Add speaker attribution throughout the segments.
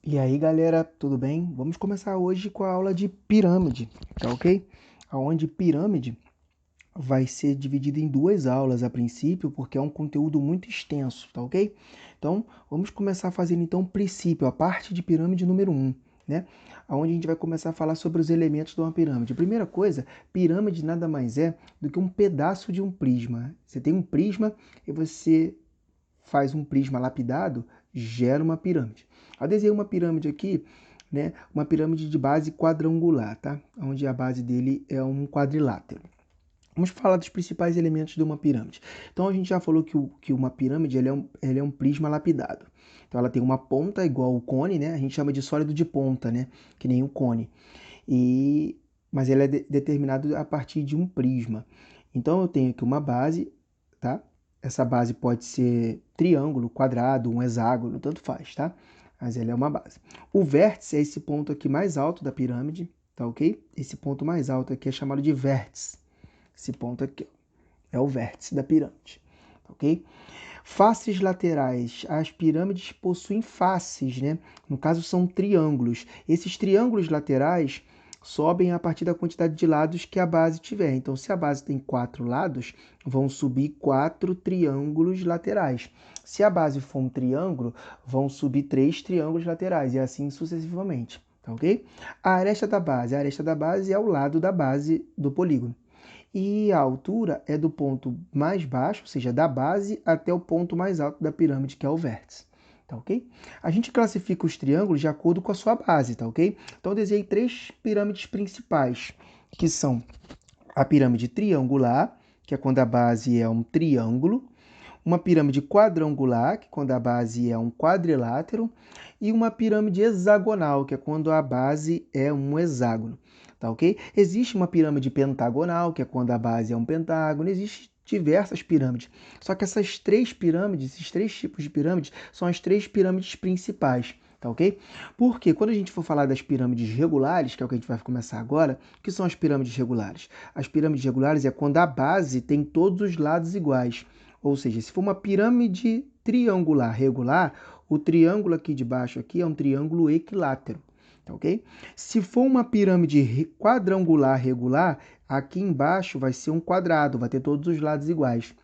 Speaker 1: E aí, galera, tudo bem? Vamos começar hoje com a aula de pirâmide, tá ok? Aonde pirâmide vai ser dividida em duas aulas a princípio, porque é um conteúdo muito extenso, tá ok? Então, vamos começar fazendo então o princípio, a parte de pirâmide número um, né? Aonde a gente vai começar a falar sobre os elementos de uma pirâmide. Primeira coisa, pirâmide nada mais é do que um pedaço de um prisma. Você tem um prisma e você faz um prisma lapidado, gera uma pirâmide. Eu desenhei uma pirâmide aqui, né? Uma pirâmide de base quadrangular, tá? Onde a base dele é um quadrilátero. Vamos falar dos principais elementos de uma pirâmide. Então a gente já falou que uma pirâmide ele é um prisma lapidado. Então ela tem uma ponta igual o cone, né? A gente chama de sólido de ponta, né? Que nem o cone. Mas ele é determinado a partir de um prisma. Então eu tenho aqui uma base, tá? Essa base pode ser triângulo, quadrado, um hexágono, tanto faz, tá? Mas ele é uma base. O vértice é esse ponto aqui mais alto da pirâmide, tá ok? Esse ponto mais alto aqui é chamado de vértice. Esse ponto aqui é o vértice da pirâmide, tá ok? Faces laterais. As pirâmides possuem faces, né? No caso, são triângulos. Esses triângulos laterais sobem a partir da quantidade de lados que a base tiver. Então, se a base tem 4 lados, vão subir 4 triângulos laterais. Se a base for um triângulo, vão subir 3 triângulos laterais, e assim sucessivamente. Tá ok? A aresta da base. A aresta da base é o lado da base do polígono. E a altura é do ponto mais baixo, ou seja, da base, até o ponto mais alto da pirâmide, que é o vértice. Tá ok? A gente classifica os triângulos de acordo com a sua base, tá ok? Então eu desenhei 3 pirâmides principais, que são a pirâmide triangular, que é quando a base é um triângulo, uma pirâmide quadrangular, que é quando a base é um quadrilátero, e uma pirâmide hexagonal, que é quando a base é um hexágono, tá ok? Existe uma pirâmide pentagonal, que é quando a base é um pentágono, existe diversas pirâmides. Só que essas 3 pirâmides, esses 3 tipos de pirâmides, são as 3 pirâmides principais, tá ok? Porque quando a gente for falar das pirâmides regulares, que é o que a gente vai começar agora, o que são as pirâmides regulares? As pirâmides regulares é quando a base tem todos os lados iguais. Ou seja, se for uma pirâmide triangular regular, o triângulo aqui de baixo aqui é um triângulo equilátero, tá ok? Se for uma pirâmide quadrangular regular, aqui embaixo vai ser um quadrado, vai ter todos os lados iguais.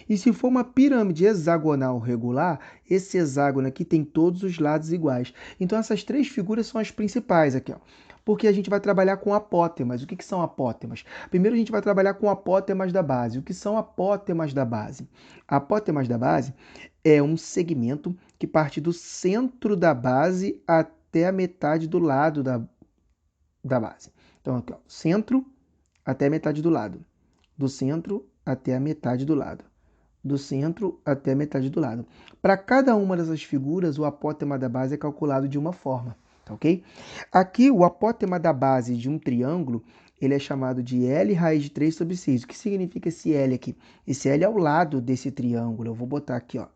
Speaker 1: E se for uma pirâmide hexagonal regular, esse hexágono aqui tem todos os lados iguais. Então essas 3 figuras são as principais aqui, ó. Porque a gente vai trabalhar com apótemas. O que são apótemas? Primeiro a gente vai trabalhar com apótemas da base. O que são apótemas da base? Apótemas da base é um segmento que parte do centro da base até a metade do lado da base. Então aqui, ó, centro até a metade do lado. Do centro até a metade do lado, do centro até a metade do lado. Para cada uma dessas figuras, o apótema da base é calculado de uma forma, tá ok? Aqui, o apótema da base de um triângulo, ele é chamado de L raiz de 3 sobre 6. O que significa esse L aqui? Esse L é o lado desse triângulo. Eu vou botar aqui, ó.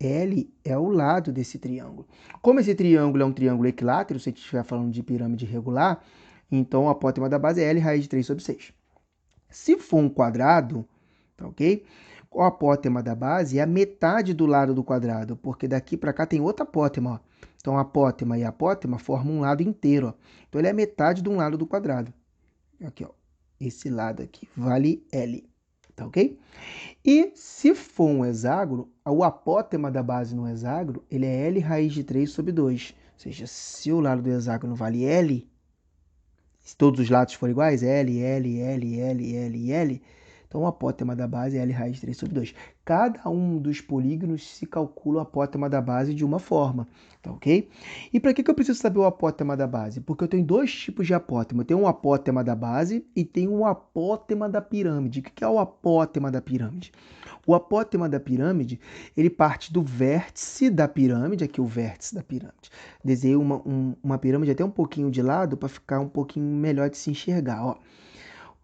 Speaker 1: L é o lado desse triângulo. Como esse triângulo é um triângulo equilátero, se a gente estiver falando de pirâmide regular, então o apótema da base é L raiz de 3 sobre 6. Se for um quadrado, tá ok? O apótema da base é a metade do lado do quadrado, porque daqui para cá tem outra apótema, ó. Então, apótema e apótema formam um lado inteiro, ó. Então, ele é metade de um lado do quadrado. Aqui, ó. Esse lado aqui vale L, tá ok? E se for um hexágono, o apótema da base no hexágono, ele é L raiz de 3 sobre 2. Ou seja, se o lado do hexágono vale L, se todos os lados forem iguais, L, L, L, L, L, L, então o apótema da base é L raiz de 3 sobre 2. Cada um dos polígonos se calcula o apótema da base de uma forma, tá ok? E para que eu preciso saber o apótema da base? Porque eu tenho 2 tipos de apótema. Eu tenho um apótema da base e tenho um apótema da pirâmide. O que é o apótema da pirâmide? O apótema da pirâmide, ele parte do vértice da pirâmide, aqui o vértice da pirâmide. Desenhei uma pirâmide até um pouquinho de lado para ficar um pouquinho melhor de se enxergar, ó.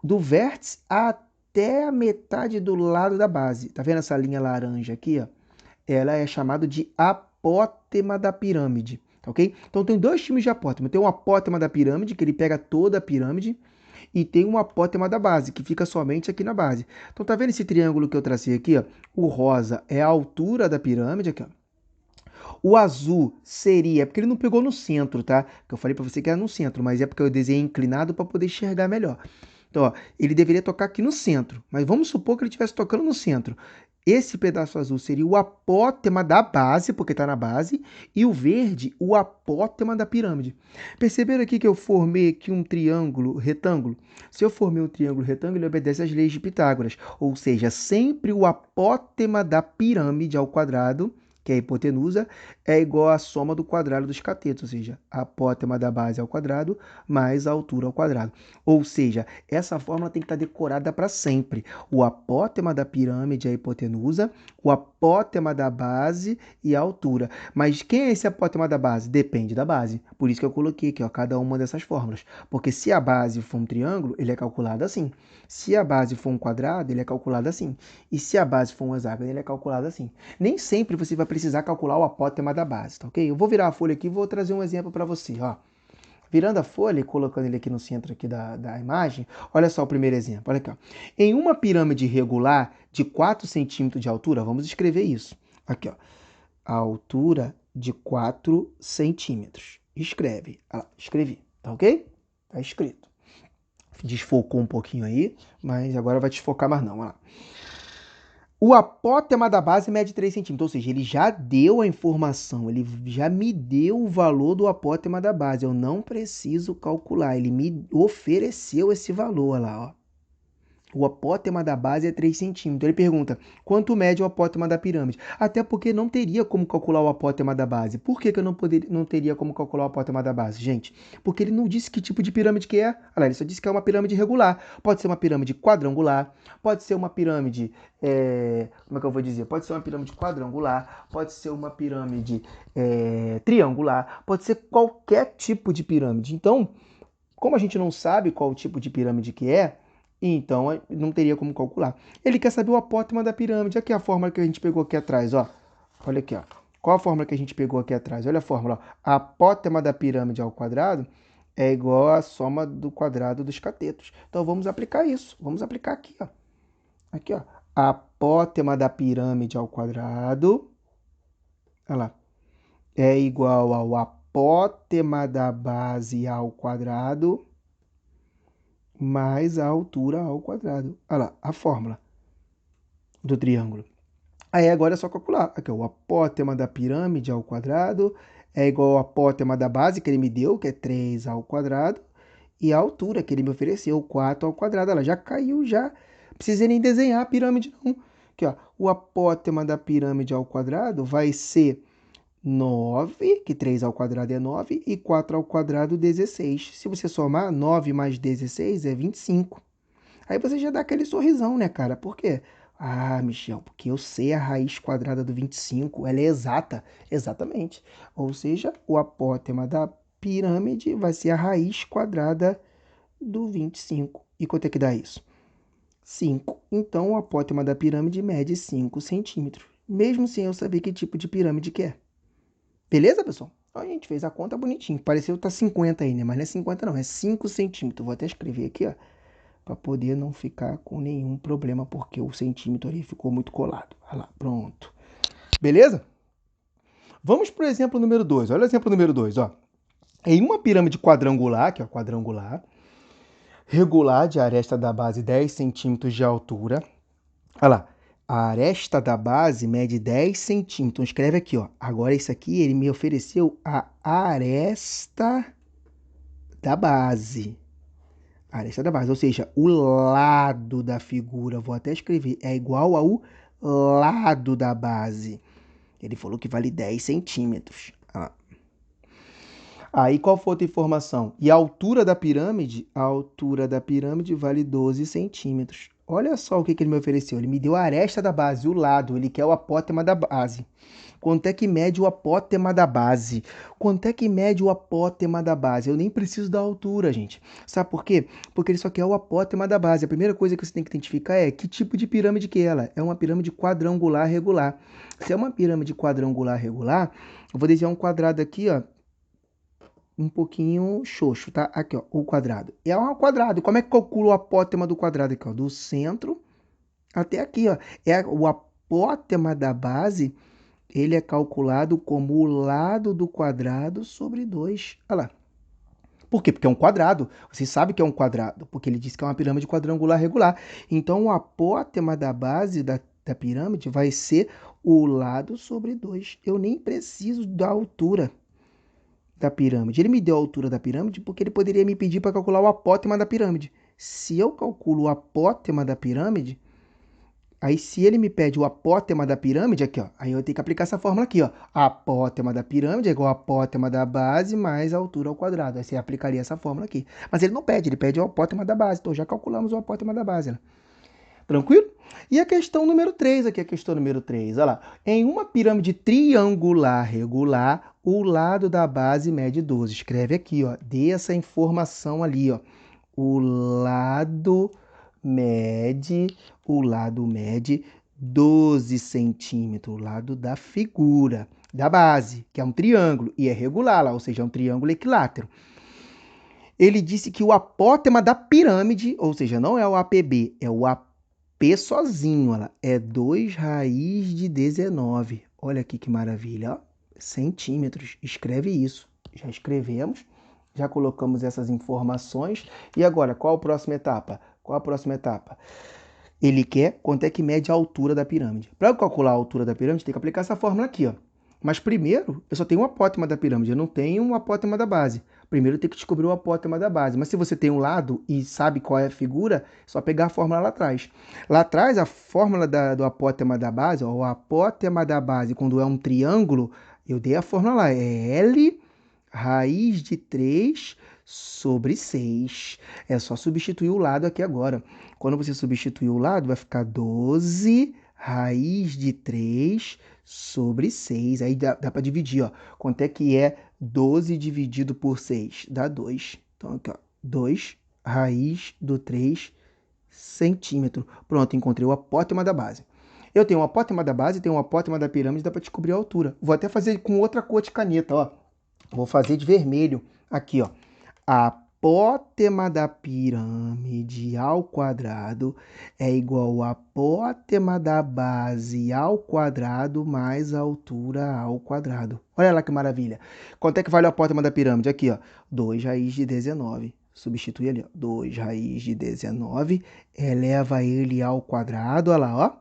Speaker 1: Do vértice até a metade do lado da base. Tá vendo essa linha laranja aqui, ó? Ela é chamada de apótema da pirâmide, tá ok? Então tem 2 tipos de apótema. Tem um apótema da pirâmide, que ele pega toda a pirâmide, e tem um apótema da base, que fica somente aqui na base. Então tá vendo esse triângulo que eu tracei aqui, ó? O rosa é a altura da pirâmide, aqui, ó. O azul seria, é porque ele não pegou no centro, tá? Que eu falei para você que era no centro, mas é porque eu desenhei inclinado para poder enxergar melhor. Então, ó, ele deveria tocar aqui no centro, mas vamos supor que ele estivesse tocando no centro. Esse pedaço azul seria o apótema da base, porque está na base, e o verde, o apótema da pirâmide. Perceberam aqui que eu formei aqui um triângulo retângulo? Se eu formei um triângulo retângulo, ele obedece às leis de Pitágoras, ou seja, sempre o apótema da pirâmide ao quadrado, que é a hipotenusa, é igual à soma do quadrado dos catetos, ou seja, a apótema da base ao quadrado mais a altura ao quadrado. Ou seja, essa fórmula tem que estar decorada para sempre. O apótema da pirâmide é a hipotenusa, o apótema da base e a altura. Mas quem é esse apótema da base? Depende da base. Por isso que eu coloquei aqui, ó, cada uma dessas fórmulas. Porque se a base for um triângulo, ele é calculado assim. Se a base for um quadrado, ele é calculado assim. E se a base for um hexágono, ele é calculado assim. Nem sempre você vai precisar calcular o apótema da base, tá ok? Eu vou virar a folha aqui e vou trazer um exemplo para você, ó. Virando a folha e colocando ele aqui no centro aqui da imagem, olha só o primeiro exemplo. Olha aqui, ó. Em uma pirâmide regular de 4 centímetros de altura, vamos escrever isso. Aqui, ó. A altura de 4 centímetros. Escreve. Ah, escrevi. Tá ok? Tá escrito. Desfocou um pouquinho aí, mas agora vai desfocar mais não. Olha lá. O apótema da base mede 3 centímetros, ou seja, ele já deu a informação, ele já me deu o valor do apótema da base. Eu não preciso calcular, ele me ofereceu esse valor, olha lá, ó. O apótema da base é 3 centímetros. Ele pergunta, quanto mede o apótema da pirâmide? Até porque não teria como calcular o apótema da base. Por que eu não teria como calcular o apótema da base, gente? Porque ele não disse que tipo de pirâmide que é. Olha lá, ele só disse que é uma pirâmide regular. Pode ser uma pirâmide quadrangular, pode ser uma pirâmide... como é que eu vou dizer? Pode ser uma pirâmide quadrangular, pode ser uma pirâmide triangular, pode ser qualquer tipo de pirâmide. Então, como a gente não sabe qual tipo de pirâmide que é, então não teria como calcular. Ele quer saber o apótema da pirâmide. Aqui a fórmula que a gente pegou aqui atrás, ó. Olha aqui, ó. Qual a fórmula que a gente pegou aqui atrás? Olha a fórmula, ó. A apótema da pirâmide ao quadrado é igual à soma do quadrado dos catetos. Então vamos aplicar isso. Vamos aplicar aqui, ó. Aqui, ó. A apótema da pirâmide ao quadrado, olha lá, é igual ao apótema da base ao quadrado mais a altura ao quadrado. Olha lá, a fórmula do triângulo. Aí agora é só calcular. Aqui, ó, o apótema da pirâmide ao quadrado é igual ao apótema da base que ele me deu, que é 3 ao quadrado, e a altura que ele me ofereceu, 4 ao quadrado. Ela já caiu, já. Não precisa nem desenhar a pirâmide, não. Aqui, ó, o apótema da pirâmide ao quadrado vai ser 9, que 3 ao quadrado é 9, e 4 ao quadrado, 16. Se você somar, 9 mais 16 é 25. Aí você já dá aquele sorrisão, né, cara? Por quê? Ah, Michel, porque eu sei a raiz quadrada do 25, ela é exata. Exatamente. Ou seja, o apótema da pirâmide vai ser a raiz quadrada do 25. E quanto é que dá isso? 5. Então, o apótema da pirâmide mede 5 centímetros, mesmo sem eu saber que tipo de pirâmide que é. Beleza, pessoal? Então, a gente fez a conta bonitinho. Pareceu estar 50 aí, né? Mas não é 50 não, é 5 centímetros. Vou até escrever aqui, ó, para poder não ficar com nenhum problema, porque o centímetro ali ficou muito colado. Olha lá, pronto. Beleza? Vamos para o exemplo número 2. Olha o exemplo número 2, ó. Em uma pirâmide quadrangular, que é quadrangular, regular, de aresta da base 10 centímetros de altura. Olha lá, a aresta da base mede 10 centímetros. Então, escreve aqui, ó. Agora, isso aqui, ele me ofereceu a aresta da base. A aresta da base, ou seja, o lado da figura, vou até escrever, é igual ao lado da base. Ele falou que vale 10 centímetros. Aí, qual foi outra informação? E a altura da pirâmide? A altura da pirâmide vale 12 centímetros. Olha só o que ele me ofereceu. Ele me deu a aresta da base, o lado. Ele quer o apótema da base. Quanto é que mede o apótema da base? Quanto é que mede o apótema da base? Eu nem preciso da altura, gente. Sabe por quê? Porque ele só quer o apótema da base. A primeira coisa que você tem que identificar é que tipo de pirâmide que é ela. É uma pirâmide quadrangular regular. Se é uma pirâmide quadrangular regular, eu vou desenhar um quadrado aqui, ó, um pouquinho xoxo, tá? Aqui, ó, o quadrado. É um quadrado. Como é que calcula o apótema do quadrado aqui, ó? Do centro até aqui, ó. É o apótema da base Ele é calculado como o lado do quadrado sobre 2. Olha lá. Por quê? Porque é um quadrado. Você sabe que é um quadrado, porque ele disse que é uma pirâmide quadrangular regular. Então, o apótema da base da pirâmide vai ser o lado sobre 2. Eu nem preciso da altura da pirâmide. Ele me deu a altura da pirâmide porque ele poderia me pedir para calcular o apótema da pirâmide. Se eu calculo o apótema da pirâmide, aí se ele me pede o apótema da pirâmide, aqui, ó, aí eu tenho que aplicar essa fórmula aqui, ó. A apótema da pirâmide é igual a apótema da base mais a altura ao quadrado. Aí você aplicaria essa fórmula aqui. Mas ele não pede, ele pede o apótema da base. Então já calculamos o apótema da base, né? Tranquilo? E a questão número 3, aqui a questão número 3, olha lá. Em uma pirâmide triangular regular, o lado da base mede 12. Escreve aqui, ó, dê essa informação ali, ó. O lado mede 12 centímetros, o lado da figura, da base, que é um triângulo, e é regular lá, ou seja, é um triângulo equilátero. Ele disse que o apótema da pirâmide, ou seja, não é o APB, é o AP sozinho, olha, é 2 raiz de 19. Olha aqui que maravilha, ó. Centímetros. Escreve isso. Já escrevemos, já colocamos essas informações. E agora, qual a próxima etapa? Qual a próxima etapa? Ele quer quanto é que mede a altura da pirâmide. Para eu calcular a altura da pirâmide, tem que aplicar essa fórmula aqui, ó. Mas primeiro, eu só tenho um apótema da pirâmide, eu não tenho um apótema da base. Primeiro eu tenho que descobrir o apótema da base. Mas se você tem um lado e sabe qual é a figura, é só pegar a fórmula lá atrás. Lá atrás, a fórmula do apótema da base, ó, o apótema da base, quando é um triângulo, eu dei a fórmula lá, é L raiz de 3 sobre 6. É só substituir o lado aqui agora. Quando você substituir o lado, vai ficar 12 raiz de 3 sobre 6. Aí dá para dividir, ó. Quanto é que é 12 dividido por 6? Dá 2. Então, aqui, ó. 2 raiz do 3 centímetro. Pronto, encontrei o apótema da base. Eu tenho o apótema da base, tenho o apótema da pirâmide, dá para descobrir a altura. Vou até fazer com outra cor de caneta, ó. Vou fazer de vermelho. Aqui, ó. A apótema da pirâmide ao quadrado é igual ao apótema da base ao quadrado mais a altura ao quadrado. Olha lá que maravilha. Quanto é que vale o apótema da pirâmide? Aqui, ó. 2 raiz de 19. Substitui ali, ó. 2 raiz de 19. Eleva ele ao quadrado. Olha lá, ó.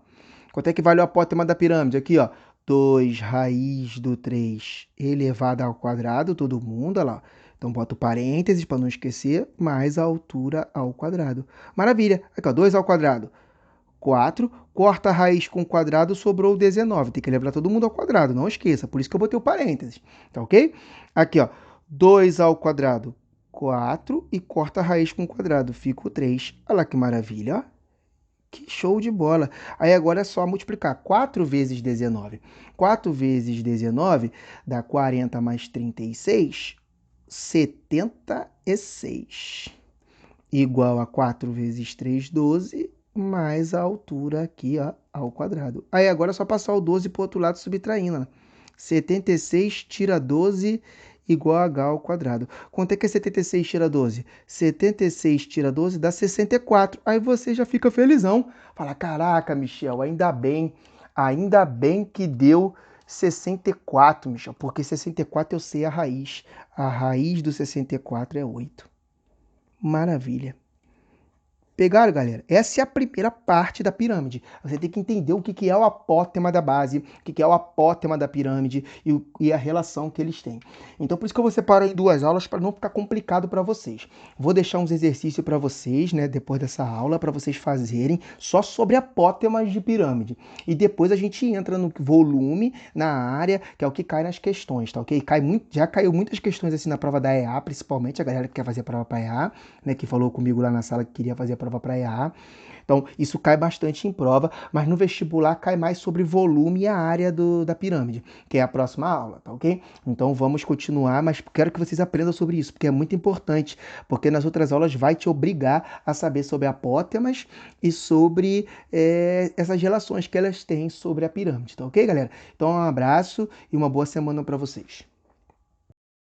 Speaker 1: Quanto é que vale o apótema da pirâmide? Aqui, ó. 2 raiz do 3 elevado ao quadrado, todo mundo, olha lá. Então, boto parênteses para não esquecer, mais a altura ao quadrado. Maravilha. Aqui, ó, 2 ao quadrado. 4. Corta a raiz com o quadrado, sobrou 19. Tem que levar todo mundo ao quadrado, não esqueça. Por isso que eu botei o parênteses. Tá ok? Aqui, ó. 2 ao quadrado, 4. E corta a raiz com o quadrado. Fica o 3. Olha lá que maravilha, ó. Que show de bola! Aí agora é só multiplicar. 4 vezes 19. 4 vezes 19 dá 40 mais 36, 76. Igual a 4 vezes 3, 12, mais a altura aqui, ó, ao quadrado. Aí agora é só passar o 12 para o outro lado subtraindo, né? 76 tira 12 igual a h ao quadrado. Quanto é que é 76 tira 12? 76 tira 12 dá 64. Aí você já fica felizão. Fala, caraca, Michel, ainda bem que deu 64, Michel, porque 64 eu sei a raiz. A raiz do 64 é 8. Maravilha. Pegaram, galera? Essa é a primeira parte da pirâmide. Você tem que entender o que é o apótema da base, o que é o apótema da pirâmide e a relação que eles têm. Então, por isso que eu vou separar em 2 aulas para não ficar complicado para vocês. Vou deixar uns exercícios para vocês, né, depois dessa aula, para vocês fazerem só sobre apótemas de pirâmide. E depois a gente entra no volume, na área, que é o que cai nas questões, tá ok? Já caiu muitas questões assim na prova da EA, principalmente a galera que quer fazer a prova para EA, né, que falou comigo lá na sala que queria fazer a prova para EA. Então, isso cai bastante em prova, mas no vestibular cai mais sobre volume e a área da pirâmide, que é a próxima aula, tá ok? Então, vamos continuar, mas quero que vocês aprendam sobre isso, porque é muito importante, porque nas outras aulas vai te obrigar a saber sobre apótemas e sobre essas relações que elas têm sobre a pirâmide, tá ok, galera? Então, um abraço e uma boa semana para vocês.